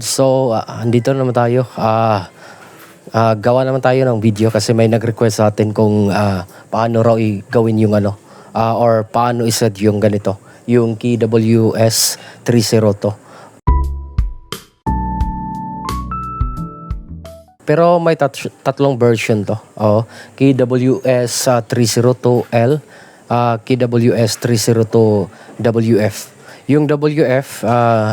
So, andito naman tayo. Gawa naman tayo ng video kasi may nag-request sa atin kung paano raw gawin yung or paano iset yung ganito, yung KWS 302. Pero may tatlong version to. KWS 302L, KWS 302WF. Yung WF,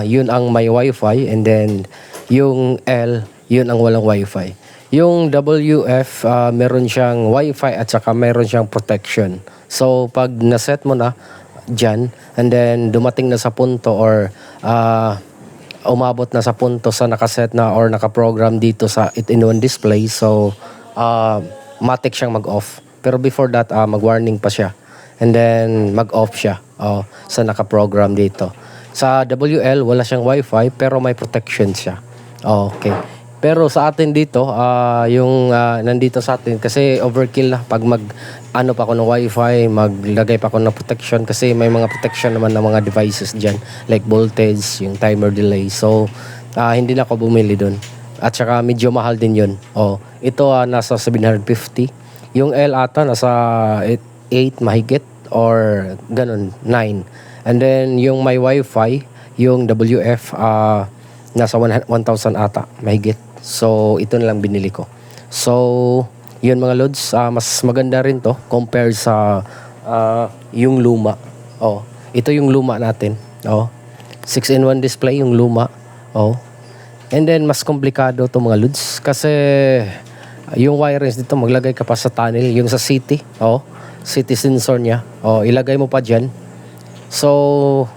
yun ang may Wi-Fi, and then yung L, yun ang walang Wi-Fi. Yung WF, meron siyang Wi-Fi at saka meron siyang protection. So, pag naset mo na dyan, and then dumating na sa punto or umabot na sa punto sa nakaset na or nakaprogram dito sa it-in-one display, so matik siyang mag-off. Pero before that, mag-warning pa siya. And then mag-off siya sa nakaprogram dito. Sa WL, wala siyang Wi-Fi pero may protection siya. Okay. Pero sa atin dito, yung nandito sa atin, kasi overkill na pag pa ako ng Wi-Fi, maglagay pa ako ng protection kasi may mga protection naman ng mga devices dyan like voltage, yung timer delay. So, hindi na ako bumili dun. At saka medyo mahal din yun. Ito nasa 750. Yung L ata nasa 8 mahigit or ganun, 9. And then yung may Wi-Fi, yung WF, nasa 1,000 ata, mahigit. So, ito na lang binili ko. So, yun mga lods, mas maganda rin to compared sa yung luma. Ito yung luma natin. 6-in-1 display yung luma. And then, mas komplikado to mga lods kasi yung wirings dito, maglagay ka pa sa tunnel, yung sa city. City sensor niya. Ilagay mo pa dyan. So,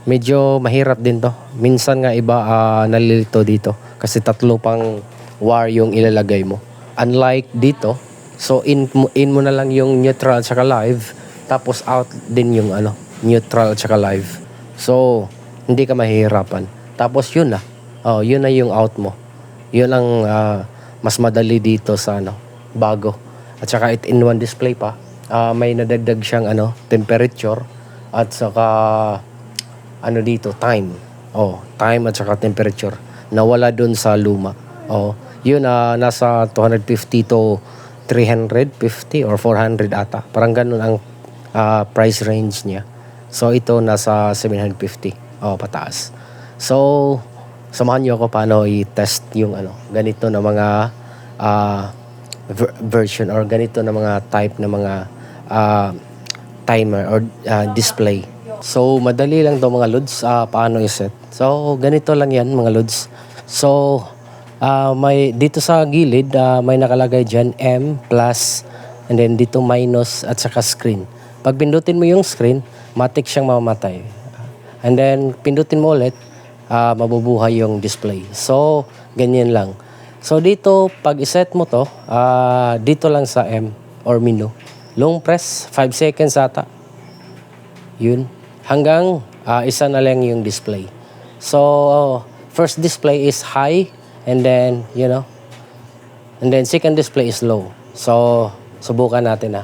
medyo mahirap din to. Minsan nga iba nalilito dito. Kasi tatlo pang wire yung ilalagay mo. Unlike dito, so in mo na lang yung neutral at saka live. Tapos out din yung neutral at saka live. So, hindi ka mahihirapan. Tapos yun na. Yun na yung out mo. Yun ang mas madali dito sa bago. At saka it-in-one display pa. May nadagdag siyang temperature at saka dito time. Time at saka temperature nawala dun sa luma. Yun nasa 250 to 350 or 400 ata. Parang ganun ang price range niya. So ito nasa 750 pataas. So samahan niyo ako paano i-test yung ganito na mga version or ganito na mga type na mga timer or display. So, madali lang to mga lods, paano i-set. So, ganito lang yan mga lods. So, may dito sa gilid, may nakalagay dyan M plus, and then dito minus at saka screen. Pag pindutin mo yung screen, matik siyang mamamatay. And then, pindutin mo ulit, mabubuhay yung display. So, ganyan lang. So, dito, pag i-set mo to, dito lang sa M or menu. Long press, 5 seconds ata. Yun. Hanggang isa na lang yung display. So, first display is high, and then, and then second display is low. So, subukan natin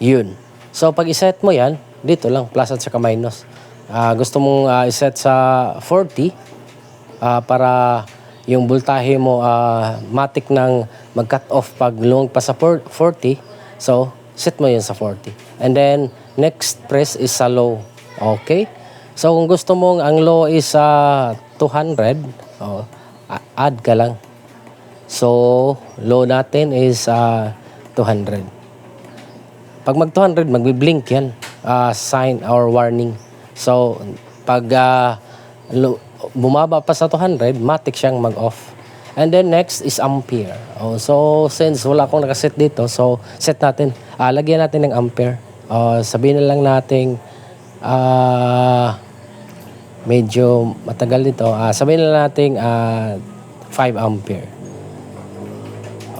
Yun. So, pag iset mo yan, dito lang, plus at saka minus. Gusto mong iset sa 40 para yung voltahe mo matik nang mag-cut off pag lumag pa sa 40. So, set mo yun sa 40. And then, next press is sa low. Okay? So, kung gusto mong ang low is 200, add ka lang. So, low natin is 200. Pag mag 200, magbi-blink yan. Sign or warning. So, pag bumaba pa sa 200, matik siyang mag-off. And then next is ampere. So, since wala akong nakaset dito, so set natin. Lagyan natin ng ampere. Sabihin na lang natin medyo matagal dito. Sabihin na lang natin 5 ampere.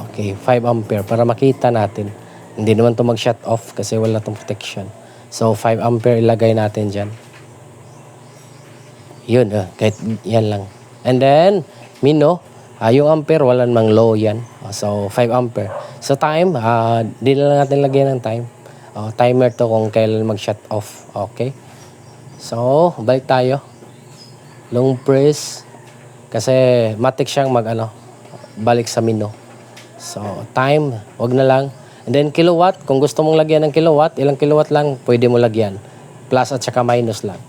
Okay, 5 ampere para makita natin. Hindi naman to mag-shut off kasi wala tong protection. So, 5 ampere ilagay natin dyan. Yun, kahit yan lang. And then, yung ampere, wala namang low yan. So, 5 ampere. So, time, di na lang natin lagyan ng time. Timer to kung kailan mag-shut off. Okay? So, balik tayo. long press. Kasi matik siyang balik sa menu. So, time, wag na lang. And then kilowatt, kung gusto mong lagyan ng kilowatt, ilang kilowatt lang, pwede mo lagyan. Plus at saka minus lang.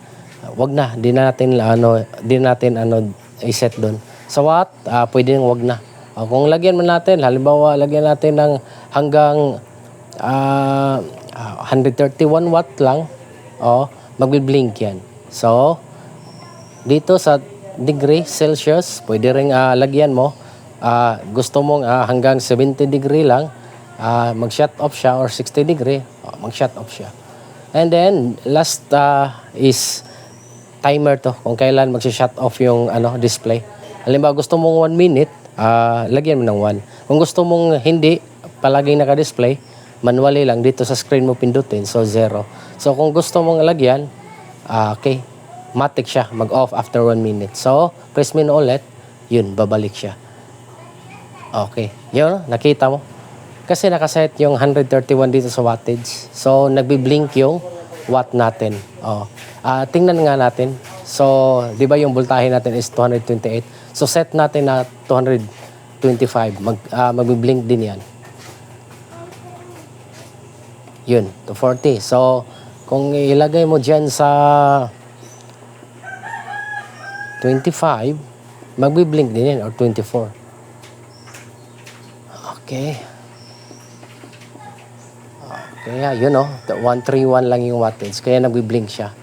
Wag na, di natin i-set doon. Sa watt, pwede nang wag na. Kung lagyan mo natin, halimbawa, lagyan natin ng hanggang 131 watt lang, magbi-blink yan. So, dito sa degree Celsius, pwede ring lagyan mo. Gusto mong hanggang 70 degree lang, mag-shut off siya, or 60 degree, mag-shut off siya. And then, last is timer to, kung kailan mag-shut off yung display. Halimbawa, gusto mong 1 minute, lagyan mo ng 1. Kung gusto mong hindi, palaging naka-display, manually lang, dito sa screen mo pindutin, so 0. So, kung gusto mong lagyan, okay, matik siya, mag-off after 1 minute. So, press mo ulit, yun, babalik siya. Okay, yun, nakita mo. Kasi nakaset yung 131 dito sa wattage. So, nagbi-blink yung watt natin. Tingnan nga natin. So, di ba yung voltahe natin is 228? So, set natin na 225. Magbi-blink din yan. Yun, 240. So, kung ilagay mo dyan sa 25, magbi-blink din yan, or 24. Okay. Kaya yun 131 lang yung wattage. Kaya nagbi-blink siya.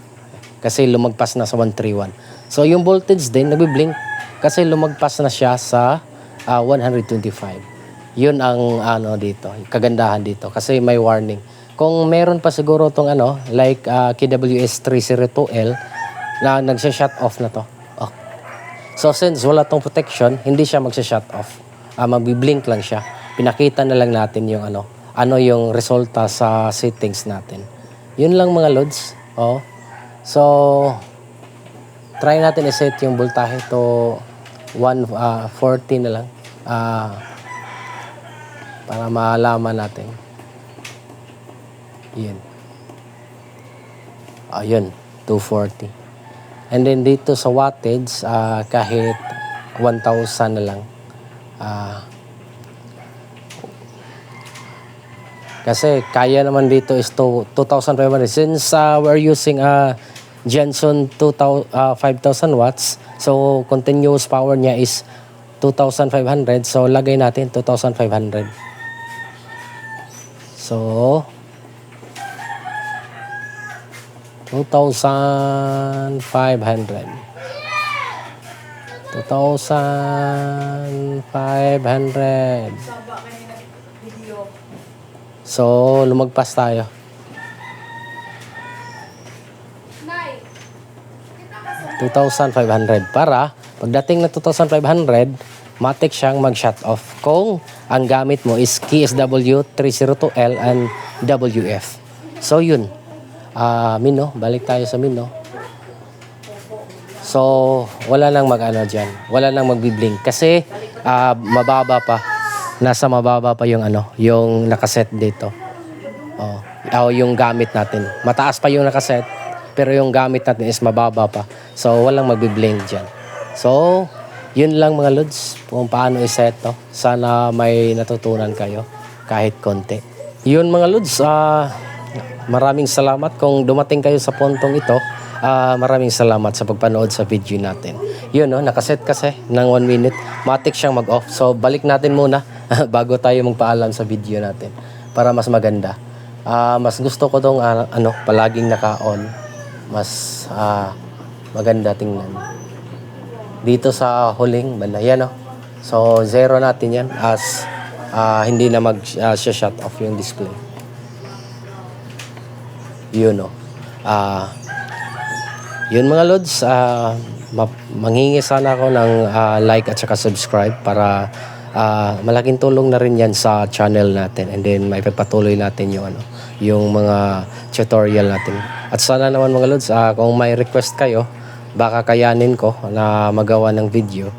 Kasi lumagpas na sa 131. So yung voltage din nagbi-blink kasi lumagpas na siya sa 125. Yun ang dito, kagandahan dito kasi may warning. Kung meron pa siguro tong like KWS 302L na nagsa-shut off na to. So since wala tong protection, hindi siya magsa-shut off. Magbi-blink lang siya. Pinakita na lang natin yung ano yung resulta sa settings natin. Yun lang mga lods. So, try natin i-set yung voltahe to 140 na lang. Para malaman natin. Yun. Yun, 240. And then dito sa wattage, kahit 1,000 na lang. Kasi kaya naman dito is 2,500. Since we're using Jenson 5,000 watts, so continuous power niya is 2,500. So lagay natin 2,500. So 2,500. 2,500. So, lumagpas tayo. 2,500 para pagdating na 2,500, matik siyang mag-shut off kung ang gamit mo is KSW 302L and WF. So, yun. Mino, balik tayo sa mino. So, wala nang dyan. Wala nang magbi-blink kasi mababa pa. Nasa mababa pa yung yung nakaset dito. Yung gamit natin. Mataas pa yung nakaset, pero yung gamit natin is mababa pa. So, walang magbi-blink dyan. So, yun lang mga lods kung paano i-set to. Sana may natutunan kayo kahit konti. Yun mga lods, maraming salamat kung dumating kayo sa puntong ito. Maraming salamat sa pagpanood sa video natin. Yun, nakaset kasi ng 1 minute. Matik siyang mag-off. So, balik natin muna bago tayo magpaalam sa video natin para mas maganda. Mas gusto ko tong palaging naka-on. Mas maganda tingnan. Dito sa huling banda, yan So, 0 natin yan as hindi na mag-shut off yung display. Yun yun mga lods, manghingi sana ako ng like at saka subscribe para malaking tulong na rin yan sa channel natin, and then may pagpatuloy natin yung mga tutorial natin. At sana naman mga lods, kung may request kayo, baka kayanin ko na magawa ng video,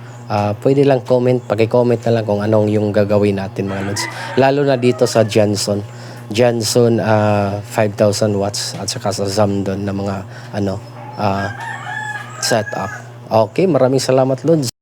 pwede lang paki-comment na lang kung anong yung gagawin natin mga lods, lalo na dito sa Jenson 5,000 watts at saka sa Zamdon na mga setup. Okay, maraming salamat Lods.